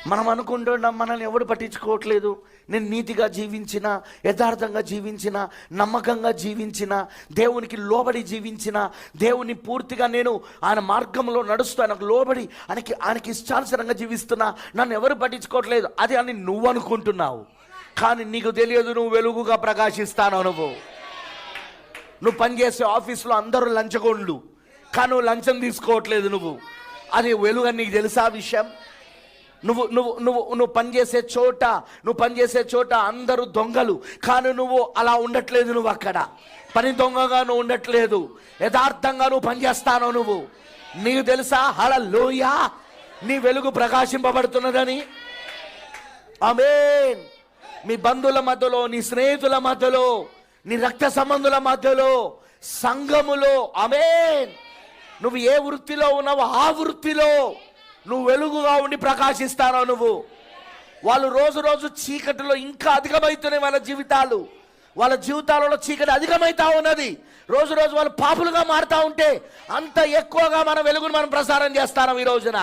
మనం అనుకుంటున్నాం మనల్ని ఎవడు పట్టించుకోవట్లేదు. నేను నీతిగా జీవించిన, యథార్థంగా జీవించిన, నమ్మకంగా జీవించిన, దేవునికి లోబడి జీవించిన, దేవుని పూర్తిగా నేను ఆయన మార్గంలో నడుస్తూ ఆయనకు లోబడి ఆయనకి ఇష్టానుసారంగా జీవిస్తున్నా, నన్ను ఎవరు పట్టించుకోవట్లేదు అది అని నువ్వు అనుకుంటున్నావు. కానీ నీకు తెలియదు, నువ్వు వెలుగుగా ప్రకాశిస్తాను. నువ్వు పనిచేసే ఆఫీస్లో అందరూ లంచగొండ్లు, కానీ నువ్వు లంచం తీసుకోవట్లేదు. అది వెలుగు అని నీకు తెలుసా విషయం? నువ్వు పనిచేసే చోట అందరూ దొంగలు, కానీ నువ్వు అలా ఉండట్లేదు. నువ్వు అక్కడ పని దొంగగా నువ్వు ఉండట్లేదు, యథార్థంగా నువ్వు పనిచేస్తాను. నీకు తెలుసా? హల్లెలూయా, నీ వెలుగు ప్రకాశింపబడుతున్నదని. ఆమేన్. మీ బంధువుల మధ్యలో, నీ స్నేహితుల మధ్యలో, నీ రక్త సంబంధుల మధ్యలో, సంఘములో, ఆమేన్, నువ్వు ఏ వృత్తిలో ఉన్నావో ఆ వృత్తిలో నువ్వు వెలుగుగా ఉండి ప్రకాశిస్తాను. వాళ్ళు రోజు రోజు చీకటిలో ఇంకా అధికమవుతున్నాయి. వాళ్ళ జీవితాలలో చీకటి అధికమవుతా ఉన్నది. రోజు రోజు వాళ్ళు పాపులుగా మారుతూ ఉంటే అంత ఎక్కువగా మన వెలుగును మనం ప్రసారం చేస్తాను ఈ రోజున.